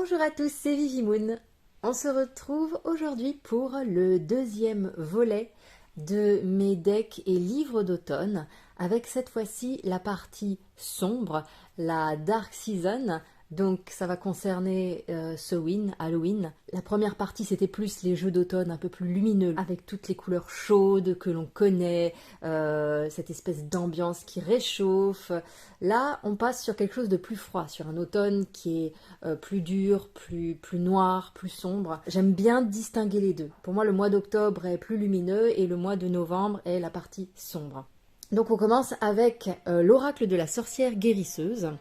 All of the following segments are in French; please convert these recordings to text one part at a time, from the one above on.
Bonjour à tous, c'est Vivimoon. On se retrouve aujourd'hui pour le deuxième volet de mes decks et livres d'automne, avec cette fois-ci la partie sombre, la Dark Season. Donc ça va concerner Samhain, Halloween. La première partie c'était plus les jeux d'automne un peu plus lumineux, avec toutes les couleurs chaudes que l'on connaît, cette espèce d'ambiance qui réchauffe. Là on passe sur quelque chose de plus froid, sur un automne qui est plus dur, plus noir, plus sombre. J'aime bien distinguer les deux. Pour moi le mois d'octobre est plus lumineux et le mois de novembre est la partie sombre. Donc on commence avec l'oracle de la sorcière guérisseuse,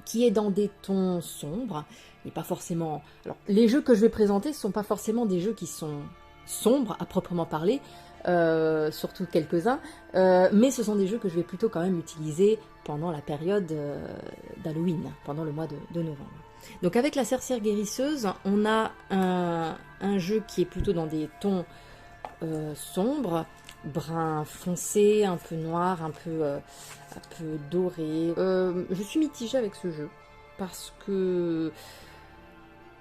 qui est dans des tons sombres, et pas forcément... Alors, les jeux que je vais présenter ne sont pas forcément des jeux qui sont sombres, à proprement parler, surtout quelques-uns, mais ce sont des jeux que je vais plutôt quand même utiliser pendant la période d'Halloween, pendant le mois de novembre. Donc avec la sorcière guérisseuse, on a un jeu qui est plutôt dans des tons sombres, brun foncé, un peu noir, un peu doré. Je suis mitigée avec ce jeu parce que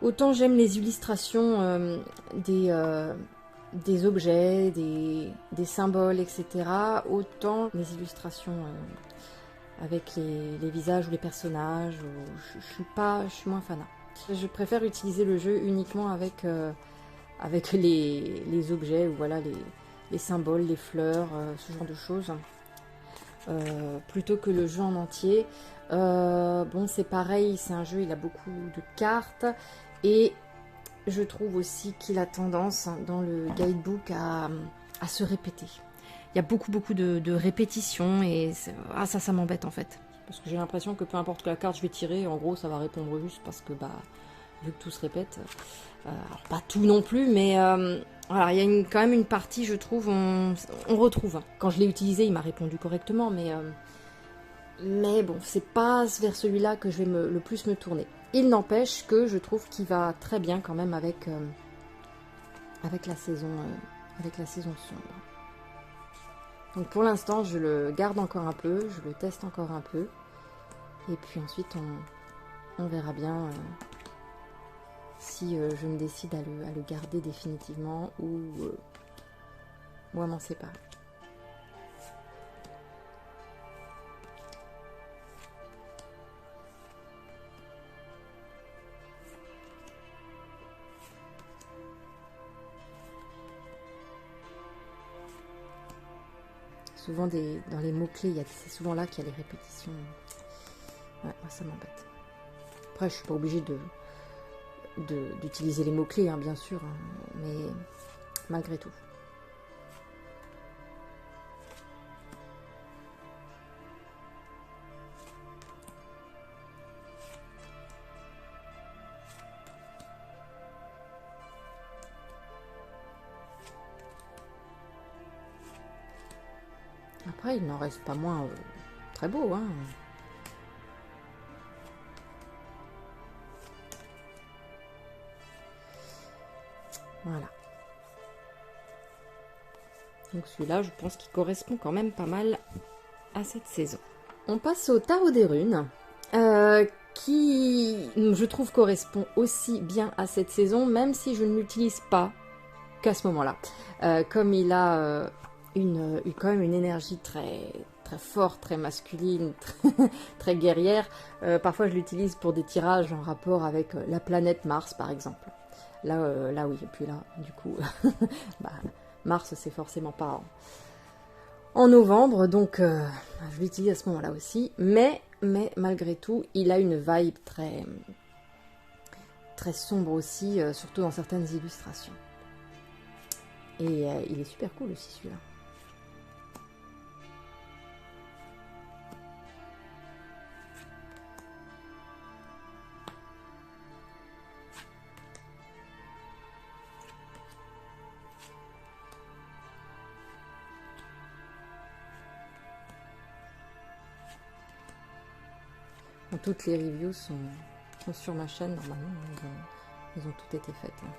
autant j'aime les illustrations des objets, des symboles, etc. Autant les illustrations avec les visages ou les personnages, je suis moins fanat. Je préfère utiliser le jeu uniquement avec les objets, ou voilà, les symboles, les fleurs, ce genre de choses, plutôt que le jeu en entier. Bon, c'est pareil, c'est un jeu, il a beaucoup de cartes, et je trouve aussi qu'il a tendance, dans le guidebook, à se répéter. Il y a beaucoup de répétitions, et ça m'embête en fait. Parce que j'ai l'impression que peu importe la carte je vais tirer, en gros ça va répondre juste parce que, vu que tout se répète, alors pas tout non plus, mais voilà, il y a quand même une partie, je trouve, on retrouve. Quand je l'ai utilisé, il m'a répondu correctement, mais bon, c'est pas vers celui-là que je vais le plus me tourner. Il n'empêche que je trouve qu'il va très bien quand même avec la saison sombre. Donc pour l'instant, je le garde encore un peu, je le teste encore un peu, et puis ensuite on verra bien si je me décide à le garder définitivement ou à m'en séparer. Souvent dans les mots-clés, c'est souvent là qu'il y a les répétitions. Ouais, moi ça m'embête. Après, je suis pas obligée d'utiliser les mots-clés, hein, bien sûr, hein, mais malgré tout. Après, il n'en reste pas moins très beau, hein. Voilà. Donc celui-là, je pense qu'il correspond quand même pas mal à cette saison. On passe au tarot des runes, qui, je trouve, correspond aussi bien à cette saison, même si je ne l'utilise pas qu'à ce moment-là. Comme il a quand même une énergie très forte, très masculine, très guerrière, parfois je l'utilise pour des tirages en rapport avec la planète Mars, par exemple. Là oui, et puis là, du coup, Mars, c'est forcément pas en novembre, donc je l'utilise à ce moment-là aussi, mais malgré tout, il a une vibe très sombre aussi, surtout dans certaines illustrations. Et il est super cool aussi, celui-là. Toutes les reviews sont sur ma chaîne, normalement, elles ont toutes été faites. Hein.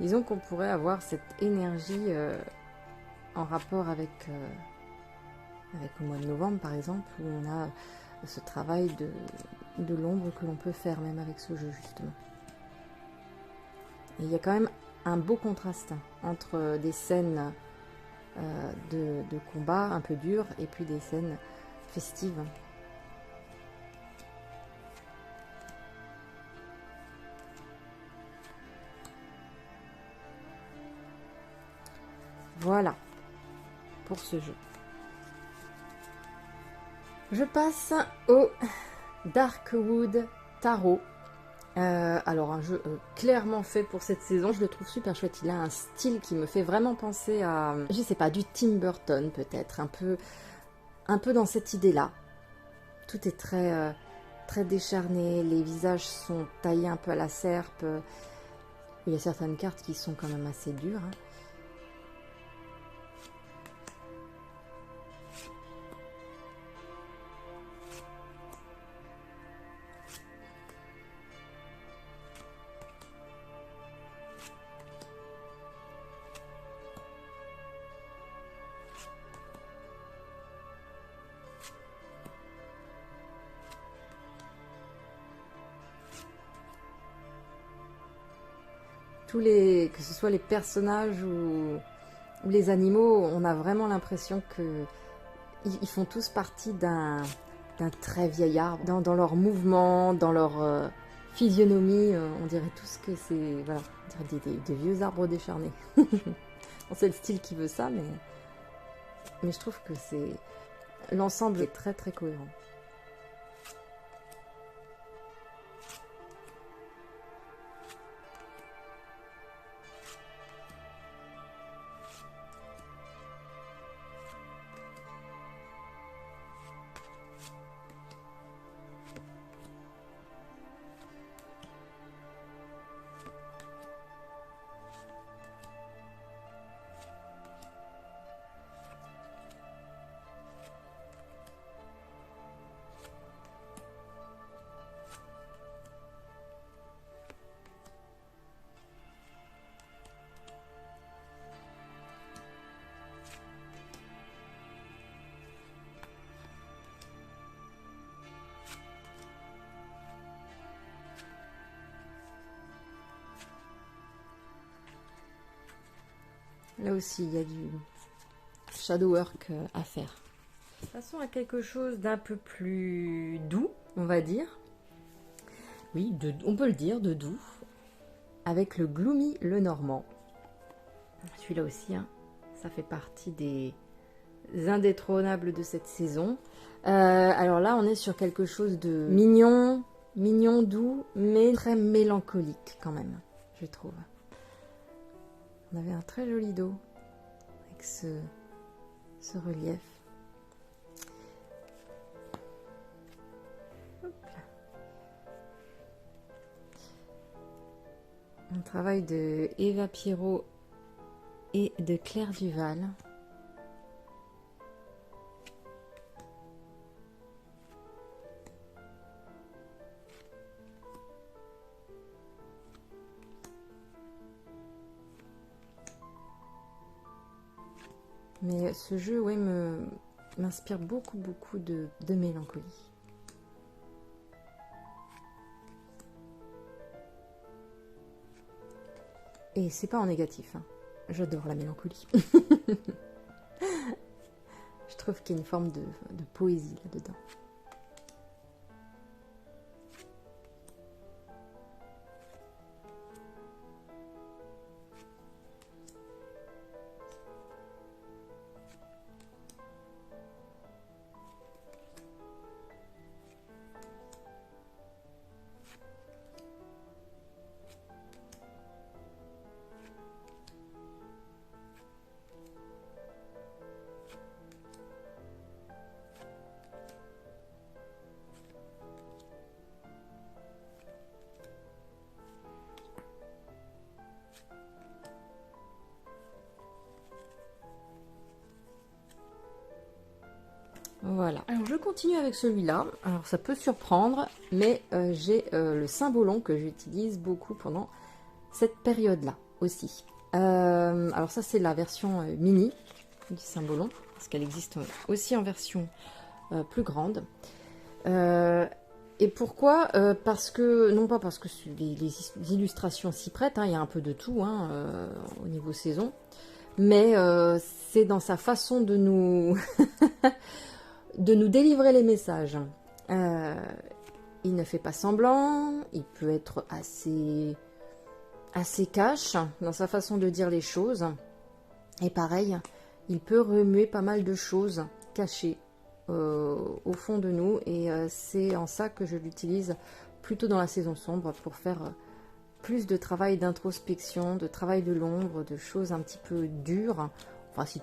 Disons qu'on pourrait avoir cette énergie en rapport avec le mois de novembre, par exemple, où on a ce travail de l'ombre que l'on peut faire même avec ce jeu, justement. Et il y a quand même un beau contraste entre des scènes de combat un peu dures et puis des scènes festives. Voilà pour ce jeu. Je passe au Darkwood Tarot. Alors un jeu clairement fait pour cette saison, je le trouve super chouette, il a un style qui me fait vraiment penser à, je sais pas, du Tim Burton peut-être, un peu dans cette idée-là. Tout est très, très décharné, les visages sont taillés un peu à la serpe, il y a certaines cartes qui sont quand même assez dures. Hein. Que ce soit les personnages ou les animaux, on a vraiment l'impression que ils font tous partie d'un très vieil arbre. Dans leurs mouvements, dans leur physionomie, on dirait tous que c'est voilà, on dirait des vieux arbres décharnés. Bon, c'est le style qui veut ça, mais je trouve que l'ensemble est très très cohérent. Là aussi, il y a du shadow work à faire. Passons à quelque chose d'un peu plus doux, on va dire. Oui, on peut le dire, de doux. Avec le Gloomy Lenormand. Celui-là aussi, hein, ça fait partie des indétrônables de cette saison. Alors là, on est sur quelque chose de mignon, doux, mais très mélancolique quand même, je trouve. On avait un très joli dos avec ce relief. Hop là. Un travail de Eva Pierrot et de Claire Duval. Mais ce jeu, ouais, m'inspire beaucoup de mélancolie. Et c'est pas en négatif, hein. J'adore la mélancolie. Je trouve qu'il y a une forme de poésie là-dedans. Voilà. Alors je continue avec celui-là. Alors ça peut surprendre, mais j'ai le cymbolon que j'utilise beaucoup pendant cette période-là. aussi. Alors ça c'est la version mini du Symbolon, parce qu'elle existe aussi en version plus grande. Et pourquoi parce que, non pas parce que les illustrations s'y prêtent, hein, il y a un peu de tout au niveau saison, mais c'est dans sa façon de nous, de nous délivrer les messages. Il ne fait pas semblant, il peut être assez cash dans sa façon de dire les choses. Et pareil, il peut remuer pas mal de choses cachées au fond de nous. Et c'est en ça que je l'utilise plutôt dans la saison sombre pour faire plus de travail d'introspection, de travail de l'ombre, de choses un petit peu dures. Enfin, si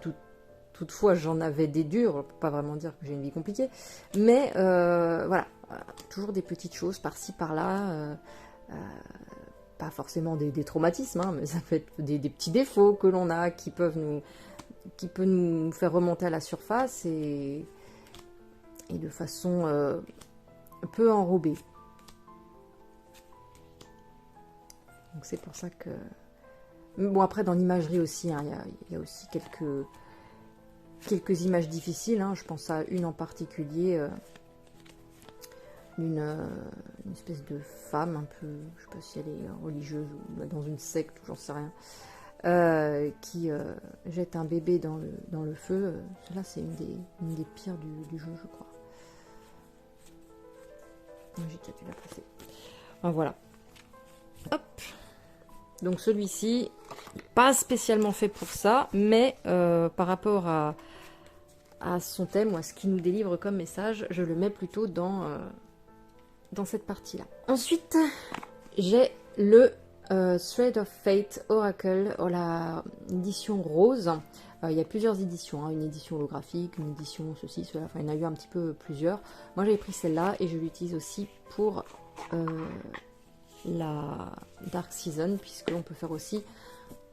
toutefois j'en avais des dures, on ne peut pas vraiment dire que j'ai une vie compliquée. Mais voilà, toujours des petites choses par-ci, par-là. Pas forcément des traumatismes, hein, mais ça peut être des petits défauts que l'on a qui peuvent nous faire remonter à la surface et de façon peu enrobée. Donc c'est pour ça que... Bon, après dans l'imagerie aussi, hein, il y a aussi quelques images difficiles, hein. Je pense à une en particulier... une espèce de femme un peu, je sais pas si elle est religieuse ou dans une secte, j'en sais rien, qui jette un bébé dans le feu. Celle-là, c'est une des pires du jeu, je crois. J'ai déjà dû la passer. Enfin, voilà. Hop. Donc celui-ci, pas spécialement fait pour ça, mais par rapport à son thème ou à ce qu'il nous délivre comme message, je le mets plutôt dans cette partie-là. Ensuite, j'ai le Thread of Fate Oracle, la édition rose. Il y a plusieurs éditions, hein, une édition holographique, une édition ceci, cela, enfin il y en a eu un petit peu plusieurs. Moi j'ai pris celle-là et je l'utilise aussi pour la Dark Season, puisqu'on peut faire aussi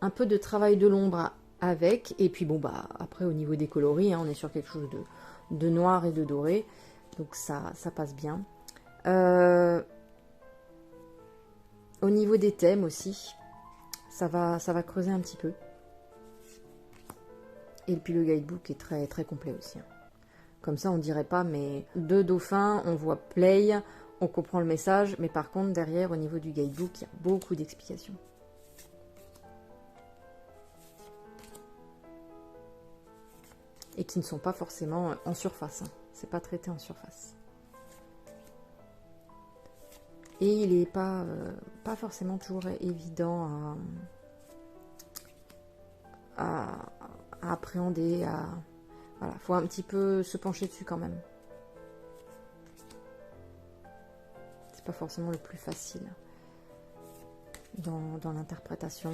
un peu de travail de l'ombre avec. Et puis bon, bah après au niveau des coloris, hein, on est sur quelque chose de noir et de doré, donc ça passe bien. Au niveau des thèmes aussi, ça va creuser un petit peu. Et puis le guidebook est très très complet aussi. Comme ça on dirait pas, mais deux dauphins, on voit play, on comprend le message, mais par contre derrière au niveau du guidebook, il y a beaucoup d'explications. Et qui ne sont pas forcément en surface, hein. C'est pas traité en surface. Et il n'est pas forcément toujours évident à appréhender. Voilà, faut un petit peu se pencher dessus quand même. C'est pas forcément le plus facile dans l'interprétation.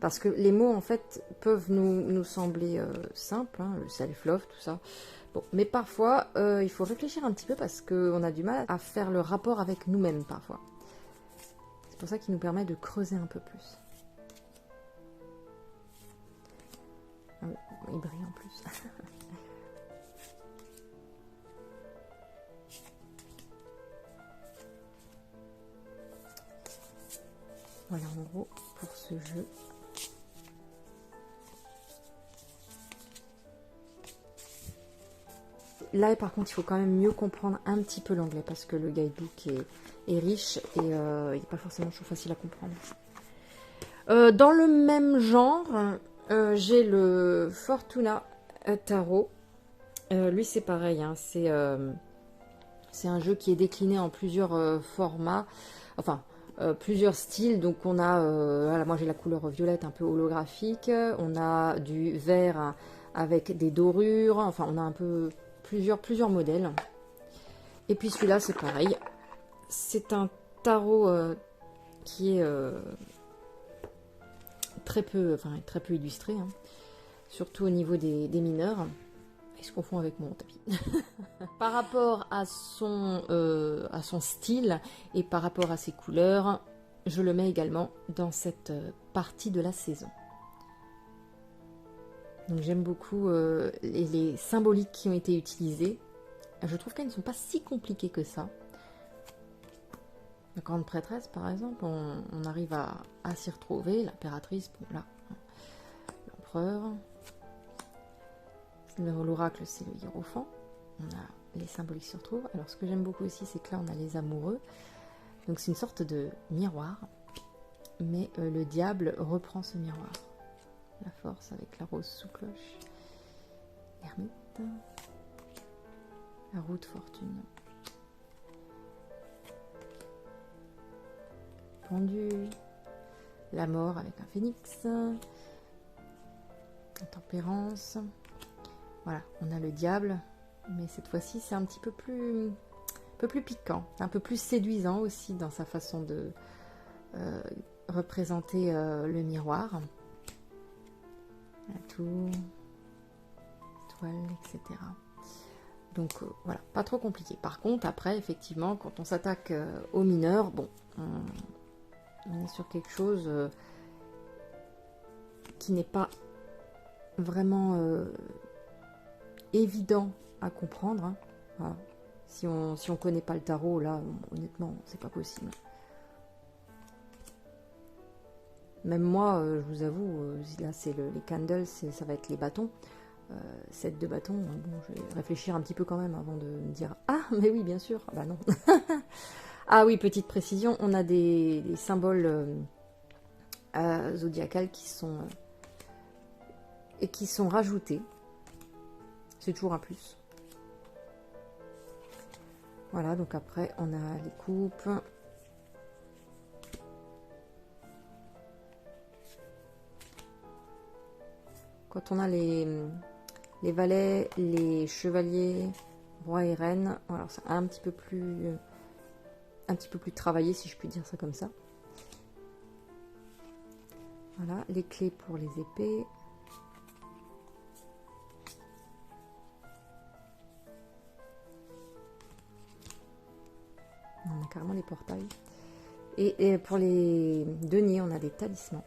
Parce que les mots, en fait, peuvent nous sembler simples, hein, le self-love, tout ça. Bon, mais parfois, il faut réfléchir un petit peu parce qu'on a du mal à faire le rapport avec nous-mêmes, parfois. C'est pour ça qu'il nous permet de creuser un peu plus. Ah, il brille en plus. Voilà, en gros, pour ce jeu. Là, par contre, il faut quand même mieux comprendre un petit peu l'anglais parce que le guidebook est riche et il n'est pas forcément toujours facile à comprendre. Dans le même genre, j'ai le Fortuna Tarot. Lui, c'est pareil, hein, c'est un jeu qui est décliné en plusieurs formats, enfin, plusieurs styles. Donc, on a, voilà, moi j'ai la couleur violette un peu holographique, on a du vert avec des dorures, enfin, on a un peu... plusieurs modèles. Et puis celui-là, c'est pareil. C'est un tarot qui est très peu illustré, hein. Surtout au niveau des mineurs. Il se confond avec mon tapis. Par rapport à son style et par rapport à ses couleurs, je le mets également dans cette partie de la saison. Donc j'aime beaucoup les symboliques qui ont été utilisées. Je trouve qu'elles ne sont pas si compliquées que ça. La grande prêtresse, par exemple, on arrive à s'y retrouver. L'impératrice, bon là, l'empereur. L'oracle, c'est le hiérophant. On a les symboles qui se retrouvent. Alors, ce que j'aime beaucoup aussi, c'est que là, on a les amoureux. Donc, c'est une sorte de miroir. Mais le diable reprend ce miroir. La force avec la rose sous cloche. L'ermite. La roue de fortune. Pendu. La mort avec un phénix. La tempérance. Voilà, on a le diable. Mais cette fois-ci, c'est un petit peu plus piquant. Un peu plus séduisant aussi dans sa façon de représenter le miroir. La tour. Étoile, etc. Donc voilà, pas trop compliqué. Par contre, après, effectivement, quand on s'attaque aux mineurs, bon, on est sur quelque chose qui n'est pas vraiment évident à comprendre. Hein. Voilà. Si on connaît pas le tarot, là, honnêtement, c'est pas possible. Même moi, je vous avoue, là, c'est les candles, ça va être les bâtons. 7 de bâtons, bon, je vais réfléchir un petit peu quand même avant de me dire « Ah, mais oui, bien sûr !» Ah bah non. Ah oui, petite précision, on a des symboles zodiacales qui sont rajoutés. C'est toujours un plus. Voilà, donc après, on a les coupes. Quand on a les valets, les chevaliers, rois et reines, alors c'est un petit peu plus travaillé, si je puis dire ça comme ça. Voilà, les clés pour les épées. On a carrément les portails. Et pour les deniers, on a des talismans.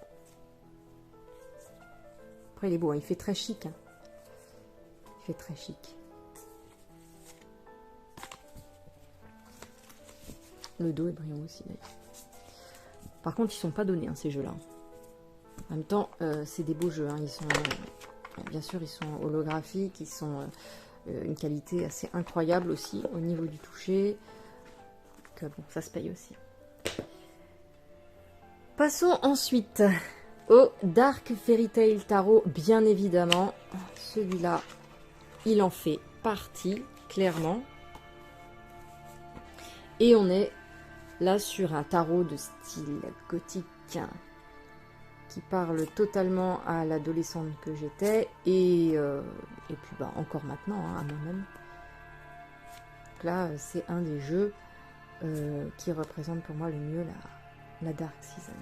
Après, il est beau, hein, il fait très chic. Hein. Il fait très chic. Le dos est brillant aussi, d'ailleurs. Par contre, ils sont pas donnés, hein, ces jeux-là. En même temps, c'est des beaux jeux. Hein. Ils sont, bien sûr, ils sont holographiques. Ils sont une qualité assez incroyable aussi au niveau du toucher. Donc, bon, ça se paye aussi. Passons ensuite au Dark Fairy Tail Tarot, bien évidemment. Celui-là, il en fait partie, clairement. Et on est là sur un tarot de style gothique qui parle totalement à l'adolescente que j'étais et puis bah, encore maintenant, hein, à moi-même. Donc là, c'est un des jeux qui représente pour moi le mieux la Dark Season.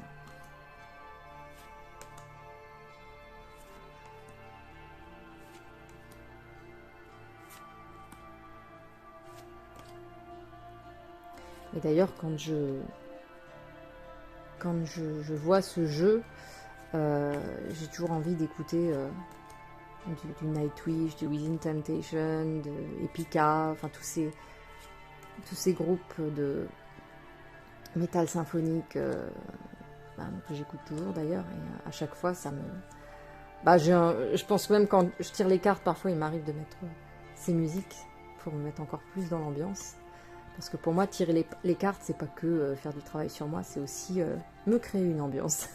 Et d'ailleurs, quand je vois ce jeu, j'ai toujours envie d'écouter du Nightwish, du Within Temptation, de Epica, enfin tous ces groupes de métal symphonique que j'écoute toujours d'ailleurs, et à chaque fois ça me... Bah, je pense même quand je tire les cartes, parfois il m'arrive de mettre ces musiques pour me mettre encore plus dans l'ambiance. Parce que pour moi, tirer les cartes, c'est pas que faire du travail sur moi, c'est aussi me créer une ambiance.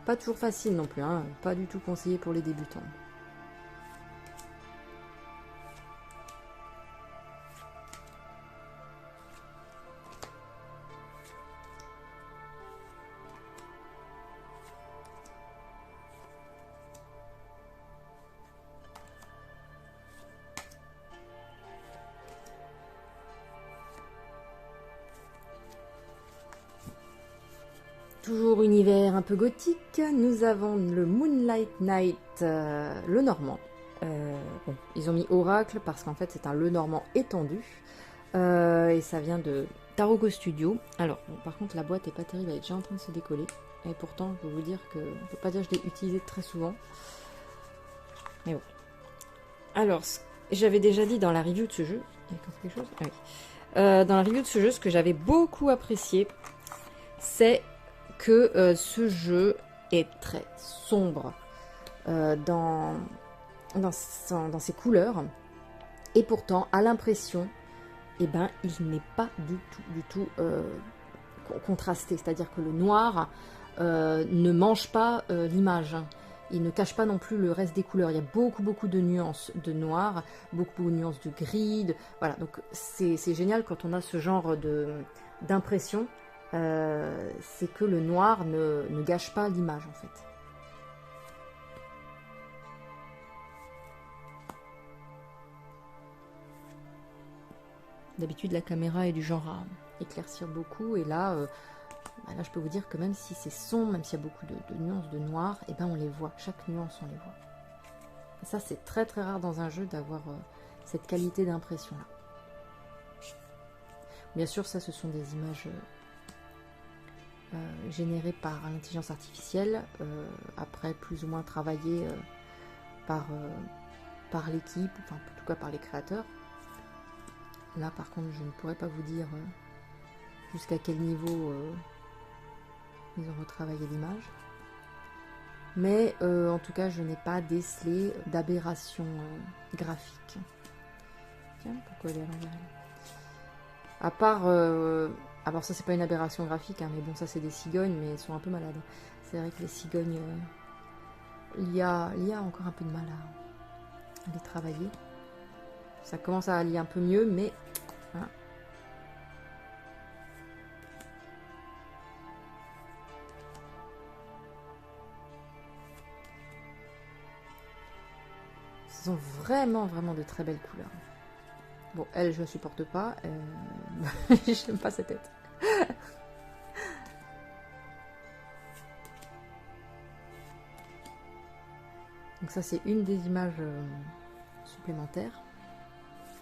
Pas toujours facile non plus, hein, pas du tout conseillé pour les débutants. Toujours univers un peu gothique, nous avons le Moonlight Night le normand. Bon, ils ont mis oracle parce qu'en fait c'est un le normand étendu. Et ça vient de Taroko Studio. Alors, bon, par contre la boîte est pas terrible, elle est déjà en train de se décoller. Et pourtant, je peux vous dire que je peux pas dire que je l'ai utilisé très souvent. Mais bon. Alors, j'avais déjà dit dans la review de ce jeu, il y a quelque chose ah, oui. Dans la review de ce jeu, ce que j'avais beaucoup apprécié, c'est que ce jeu est très sombre dans ses couleurs. Et pourtant, à l'impression, eh ben, il n'est pas du tout contrasté. C'est-à-dire que le noir ne mange pas l'image. Il ne cache pas non plus le reste des couleurs. Il y a beaucoup de nuances de noir, beaucoup de nuances de gris. Voilà, donc c'est génial quand on a ce genre d'impression. C'est que le noir ne gâche pas l'image en fait. D'habitude, la caméra est du genre à éclaircir beaucoup. Et là, là, je peux vous dire que même si c'est sombre, même s'il y a beaucoup de nuances de noir, et ben on les voit. Chaque nuance, on les voit. Et ça, c'est très rare dans un jeu d'avoir cette qualité d'impression-là. Bien sûr, ça, ce sont des images générées par l'intelligence artificielle, après plus ou moins travaillées par l'équipe, enfin, en tout cas par les créateurs. Là, par contre, je ne pourrais pas vous dire jusqu'à quel niveau ils ont retravaillé l'image. Mais en tout cas, je n'ai pas décelé d'aberration graphique. Tiens, pourquoi elle est à l'envers? À part... alors ça, c'est pas une aberration graphique, hein, mais bon, ça, c'est des cigognes, mais elles sont un peu malades. C'est vrai que les cigognes... l'IA a encore un peu de mal à les travailler. Ça commence à aller un peu mieux, mais... Voilà. Ce sont vraiment de très belles couleurs. Bon, elle, je ne supporte pas. J'aime pas sa tête. Donc ça, c'est une des images supplémentaires.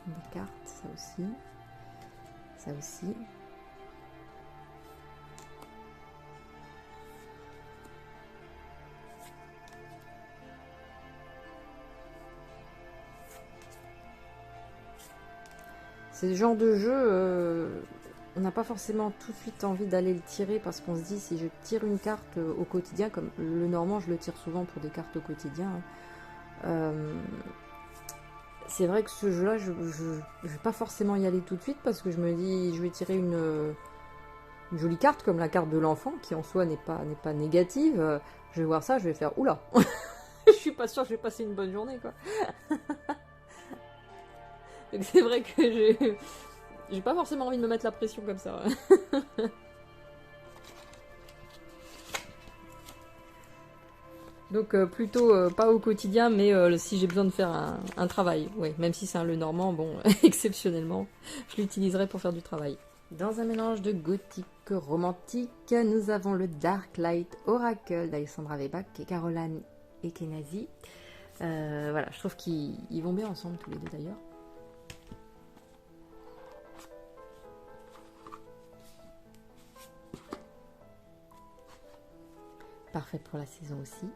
Des cartes, ça aussi. Ça aussi. C'est le genre de jeu, on n'a pas forcément tout de suite envie d'aller le tirer parce qu'on se dit si je tire une carte au quotidien, comme le normand je le tire souvent pour des cartes au quotidien, c'est vrai que ce jeu-là, je vais pas forcément y aller tout de suite parce que je me dis je vais tirer une jolie carte comme la carte de l'enfant qui en soi n'est pas négative. Je vais voir ça, je vais faire oula, je suis pas sûre que je vais passer une bonne journée quoi. Donc c'est vrai que j'ai pas forcément envie de me mettre la pression comme ça. Donc plutôt pas au quotidien, mais si j'ai besoin de faire un travail. Ouais, même si c'est un le normand, bon, exceptionnellement, je l'utiliserai pour faire du travail. Dans un mélange de gothique romantique, nous avons le Dark Light Oracle d'Alexandra Weibach et Caroline Ekenazi. Voilà, je trouve qu'ils vont bien ensemble tous les deux d'ailleurs. Parfait pour la saison aussi.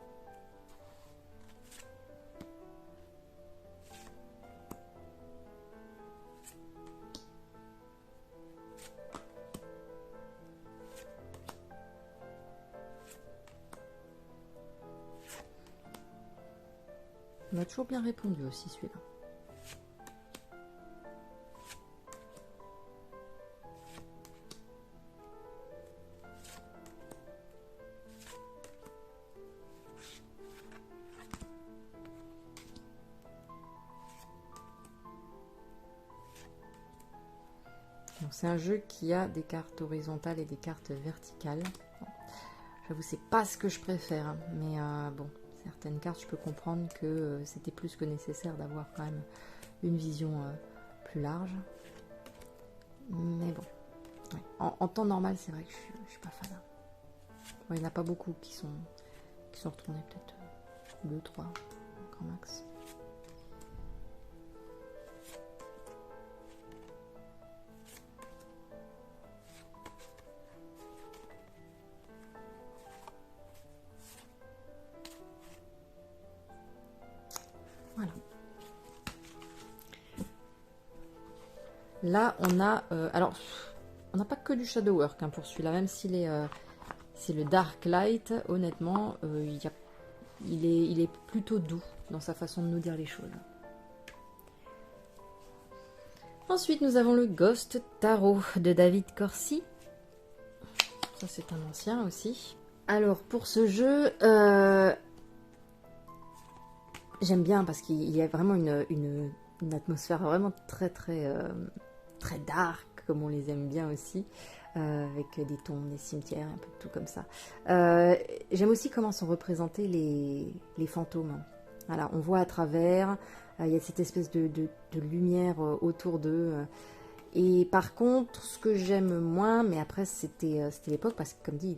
On a toujours bien répondu aussi celui-là. C'est un jeu qui a des cartes horizontales et des cartes verticales. Bon, j'avoue, c'est pas ce que je préfère, hein, mais bon, certaines cartes, je peux comprendre que c'était plus que nécessaire d'avoir quand même une vision plus large. Mais bon, ouais. En temps normal, c'est vrai que je suis pas fan. Bon, il n'y en a pas beaucoup qui sont retournés, peut-être 2, 3. un max. Voilà. Là, on a... alors, on n'a pas que du shadow work hein, pour celui-là, même s'il est... c'est le dark light, honnêtement, il est plutôt doux dans sa façon de nous dire les choses. Ensuite, nous avons le Ghost Tarot de David Corsi. Ça, c'est un ancien aussi. Alors, pour ce jeu, j'aime bien parce qu'il y a vraiment une atmosphère vraiment très dark, comme on les aime bien aussi, avec des tombes, des cimetières, un peu de tout comme ça. J'aime aussi comment sont représentés les fantômes. Voilà, on voit à travers, il y a cette espèce de lumière autour d'eux. Et par contre, ce que j'aime moins, mais après c'était l'époque, parce que comme dit,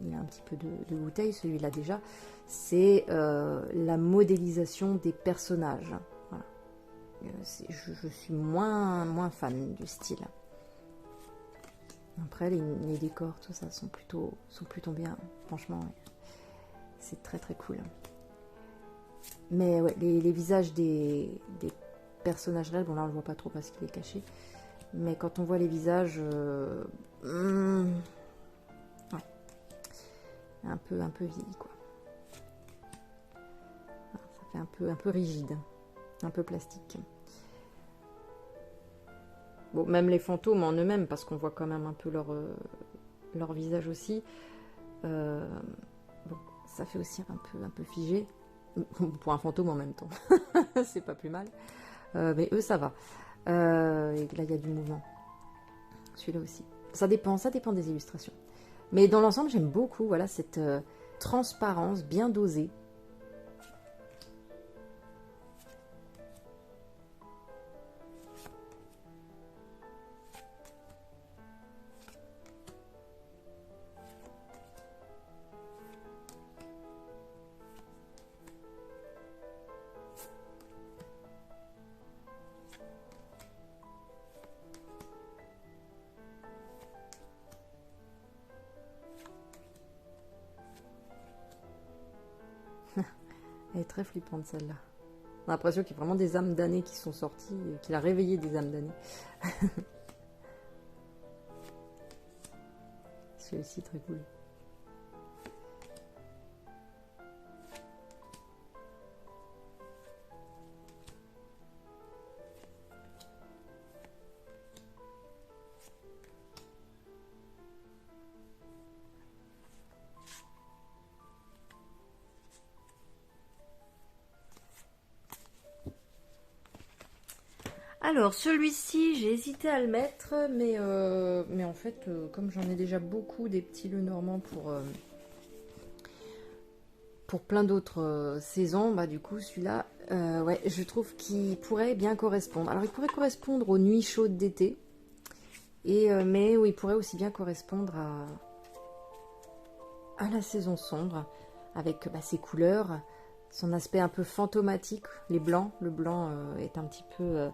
il a un petit peu de bouteille, celui-là déjà, c'est la modélisation des personnages. Voilà. Je suis moins fan du style. Après, les décors, tout ça, sont plutôt bien. Franchement, ouais. C'est très cool. Mais ouais, les visages des personnages réels, bon là on le voit pas trop parce qu'il est caché. Mais quand on voit les visages, ouais, un peu vieilli quoi. Ça fait un peu rigide, un peu plastique. Bon, même les fantômes en eux-mêmes, parce qu'on voit quand même un peu leur visage aussi. Bon, ça fait aussi un peu figé. Pour un fantôme en même temps. C'est pas plus mal. Mais eux, ça va. Et là, il y a du mouvement. Celui-là aussi. Ça dépend des illustrations. Mais dans l'ensemble, j'aime beaucoup voilà, cette transparence bien dosée. Elle est très flippante celle-là. On a l'impression qu'il y a vraiment des âmes damnées qui sont sorties, qu'il a réveillé des âmes damnées. Celui-ci très cool. Alors, celui-ci, j'ai hésité à le mettre, mais en fait, comme j'en ai déjà beaucoup des petits Lenormand pour plein d'autres saisons, bah du coup, celui-là, ouais, je trouve qu'il pourrait bien correspondre. Alors, il pourrait correspondre aux nuits chaudes d'été, mais oui, il pourrait aussi bien correspondre à la saison sombre, avec ses couleurs, son aspect un peu fantomatique, les blancs. Le blanc est un petit peu...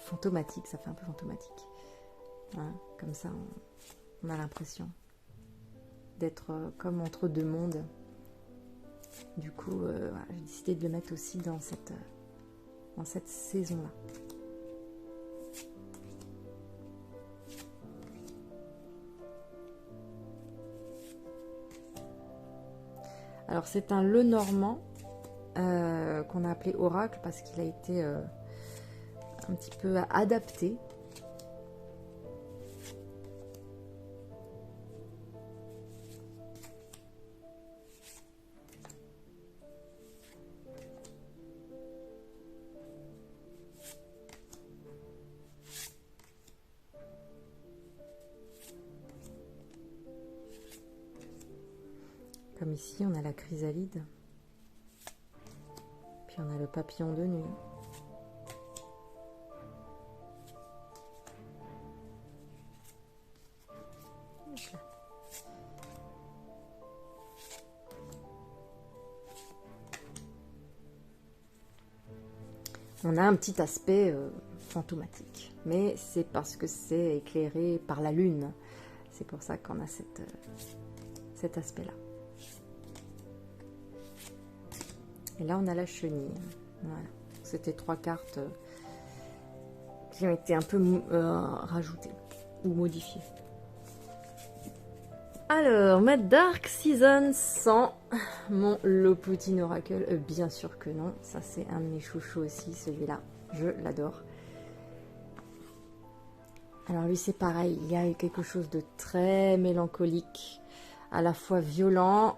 fantomatique, ça fait un peu fantomatique. Voilà, comme ça, on a l'impression d'être comme entre deux mondes. Du coup, voilà, j'ai décidé de le mettre aussi dans cette saison-là. Alors, c'est un Lenormand qu'on a appelé Oracle parce qu'il a été un petit peu adapté. Comme ici, on a la chrysalide. Puis on a le papillon de nuit. on a un petit aspect fantomatique. Mais c'est parce que c'est éclairé par la lune. C'est pour ça qu'on a cet aspect-là. Et là, on a la chenille. Voilà. C'était 3 cartes qui ont été un peu rajoutées ou modifiées. Alors, ma Dark Season 100, mon Loputin Oracle, bien sûr que non. Ça, c'est un de mes chouchous aussi, celui-là. Je l'adore. Alors lui, c'est pareil. Il y a quelque chose de très mélancolique, à la fois violent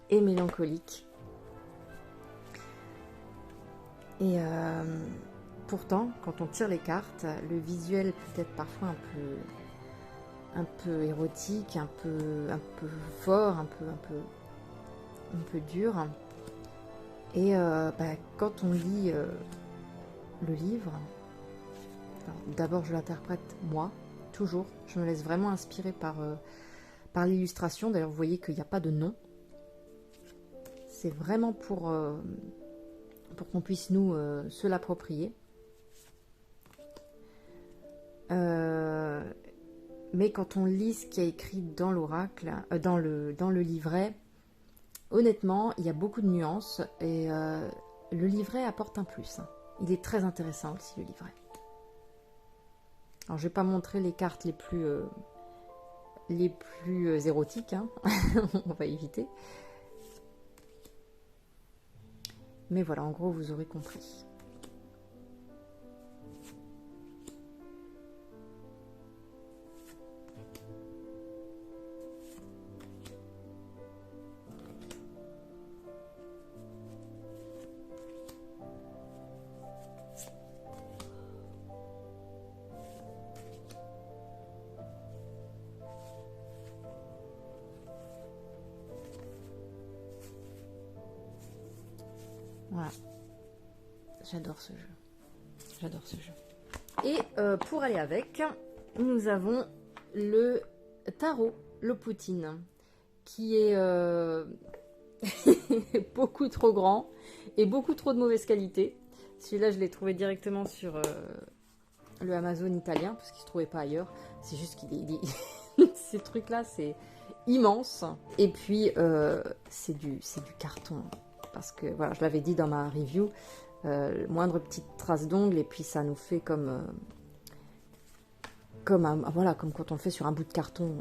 et mélancolique. Et pourtant, quand on tire les cartes, le visuel peut être parfois un peu érotique, un peu fort, un peu dur. Et quand on lit le livre, d'abord je l'interprète moi, toujours. Je me laisse vraiment inspirer par l'illustration. D'ailleurs, vous voyez qu'il n'y a pas de nom. C'est vraiment pour qu'on puisse nous se l'approprier. Mais quand on lit ce qui est écrit dans l'oracle, dans le livret, honnêtement, il y a beaucoup de nuances et le livret apporte un plus. Il est très intéressant aussi, le livret. Alors, je ne vais pas montrer les cartes les plus érotiques, hein. On va éviter. Mais voilà, en gros, vous aurez compris. Voilà. J'adore ce jeu. J'adore ce jeu. Et pour aller avec, nous avons le tarot Loputin, qui est beaucoup trop grand et beaucoup trop de mauvaise qualité. Celui-là, je l'ai trouvé directement sur le Amazon italien, parce qu'il ne se trouvait pas ailleurs. C'est juste qu'il est... Ces trucs-là, c'est immense. Et puis, c'est du carton. Parce que, voilà, je l'avais dit dans ma review, moindre petite trace d'ongle, et puis ça nous fait comme quand on le fait sur un bout de carton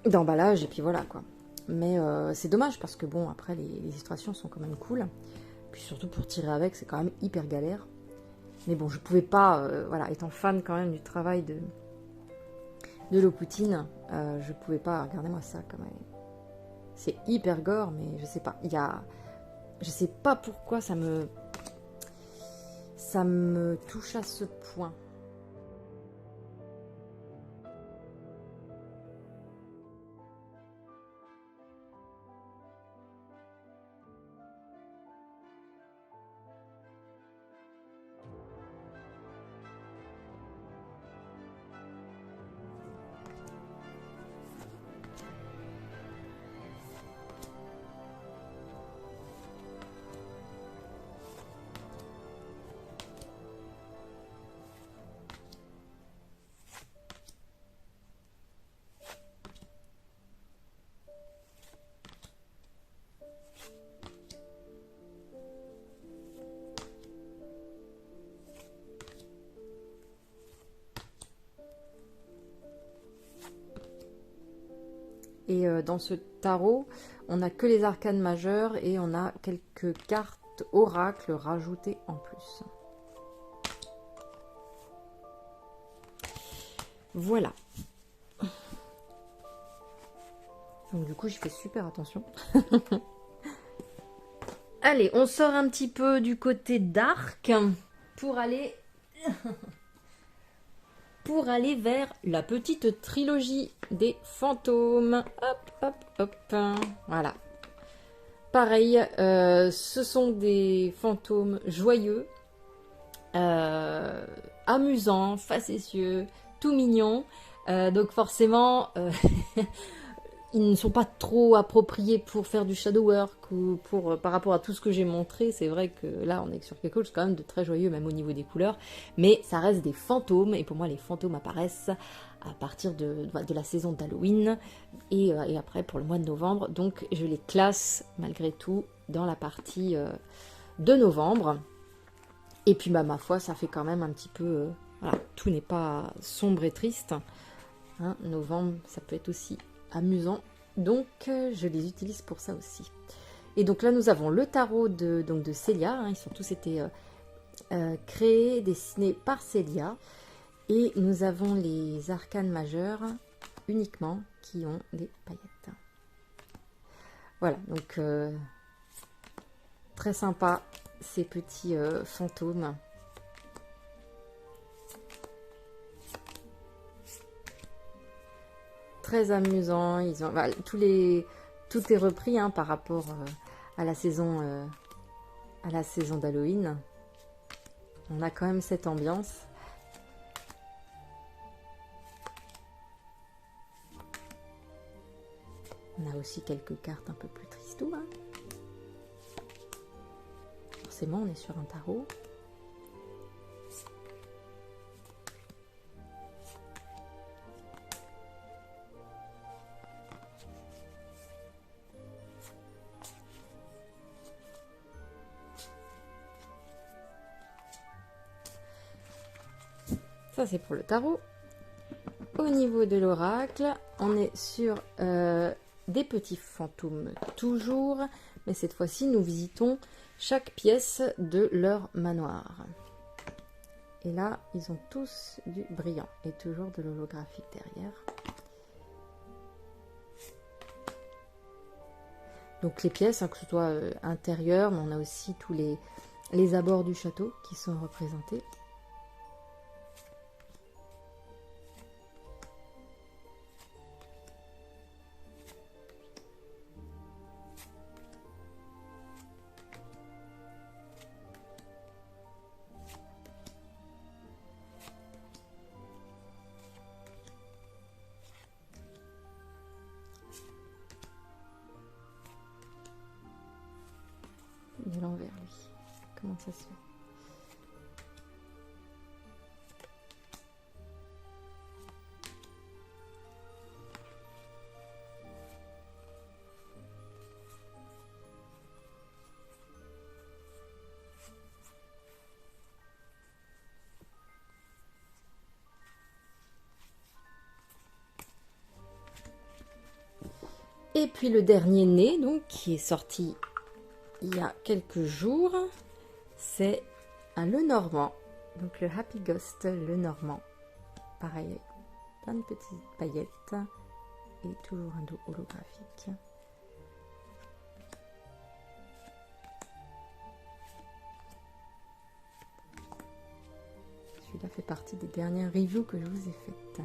d'emballage, et puis voilà, quoi. Mais c'est dommage, parce que, bon, après, les illustrations sont quand même cool. Puis surtout, pour tirer avec, c'est quand même hyper galère. Mais bon, je pouvais pas, voilà, étant fan quand même du travail de Loputin, je pouvais pas, regardez-moi ça, quand même. C'est hyper gore, mais je sais pas. Je sais pas pourquoi ça me touche à ce point. Et dans ce tarot, on n'a que les arcanes majeures et on a quelques cartes oracles rajoutées en plus. Voilà. Donc du coup, j'y fais super attention. Allez, on sort un petit peu du côté dark pour aller... vers la petite trilogie des fantômes. Hop, hop, hop. Voilà. Pareil, ce sont des fantômes joyeux, amusants, facétieux, tout mignons. Donc forcément, ils ne sont pas trop appropriés pour faire du shadow work ou pour, par rapport à tout ce que j'ai montré. C'est vrai que là, on est sur quelque chose quand même de très joyeux, même au niveau des couleurs. Mais ça reste des fantômes. Et pour moi, les fantômes apparaissent à partir de la saison d'Halloween et après pour le mois de novembre. Donc, je les classe malgré tout dans la partie de novembre. Et puis, bah, ma foi, ça fait quand même un petit peu... voilà, tout n'est pas sombre et triste. Hein, novembre, ça peut être aussi amusant. Donc, je les utilise pour ça aussi. Et donc là, nous avons le tarot de Célia. Hein, ils ont tous été créés, dessinés par Célia. Et nous avons les arcanes majeurs uniquement qui ont des paillettes. Voilà, donc très sympa ces petits fantômes. Très amusant, ils ont tout est repris hein, par rapport à la saison d'Halloween. On a quand même cette ambiance. On a aussi quelques cartes un peu plus tristou. Hein. Forcément, on est sur un tarot. Ça, c'est pour le tarot. Au niveau de l'oracle, on est sur des petits fantômes toujours, mais cette fois-ci, nous visitons chaque pièce de leur manoir. Et là, ils ont tous du brillant et toujours de l'holographique derrière. Donc les pièces, hein, que ce soit intérieures, mais on a aussi tous les abords du château qui sont représentés. Il est l'envers, lui. Comment ça se fait? Et puis le dernier né, donc, qui est sorti il y a quelques jours, c'est un Lenormand. Donc le Happy Ghost Lenormand. Pareil, plein de petites paillettes et toujours un dos holographique. Celui-là fait partie des dernières reviews que je vous ai faites.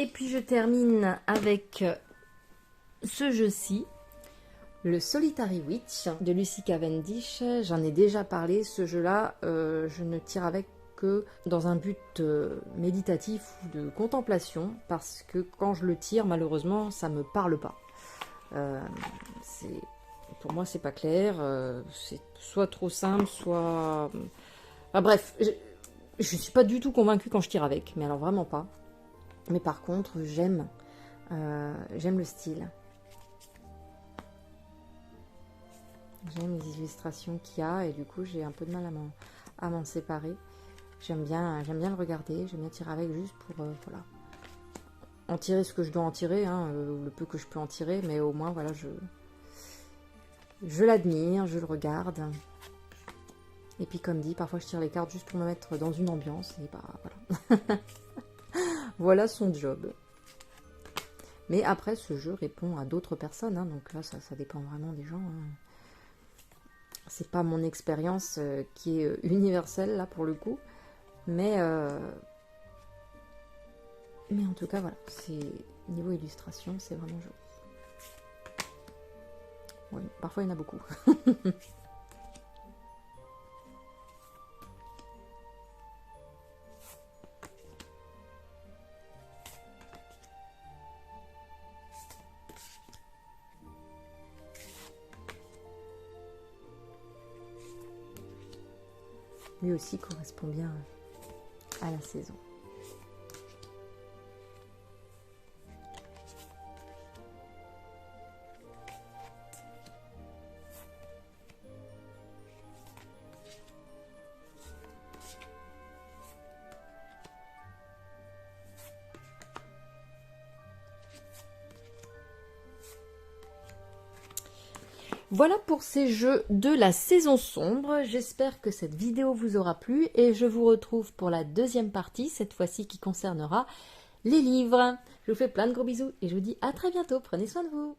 Et puis je termine avec ce jeu-ci, le Solitary Witch de Lucy Cavendish. J'en ai déjà parlé, ce jeu-là, je ne tire avec que dans un but méditatif ou de contemplation, parce que quand je le tire, malheureusement, ça me parle pas. Pour moi, c'est pas clair, c'est soit trop simple, soit... Enfin, bref, je suis pas du tout convaincue quand je tire avec, mais alors vraiment pas. Mais par contre, j'aime le style. J'aime les illustrations qu'il y a et du coup, j'ai un peu de mal à m'en séparer. J'aime bien le regarder, j'aime bien tirer avec juste pour voilà, en tirer ce que je dois en tirer, hein, le peu que je peux en tirer, mais au moins, voilà, je l'admire, je le regarde. Et puis, comme dit, parfois je tire les cartes juste pour me mettre dans une ambiance et bah voilà. Voilà son job. Mais après, ce jeu répond à d'autres personnes, hein, donc là, ça dépend vraiment des gens. Hein. C'est pas mon expérience qui est universelle, là, pour le coup. Mais en tout cas, voilà, c'est niveau illustration, c'est vraiment joli. Oui, parfois, il y en a beaucoup. Lui aussi correspond bien à la saison. Voilà pour ces jeux de la saison sombre. J'espère que cette vidéo vous aura plu et je vous retrouve pour la deuxième partie, cette fois-ci qui concernera les livres. Je vous fais plein de gros bisous et je vous dis à très bientôt. Prenez soin de vous.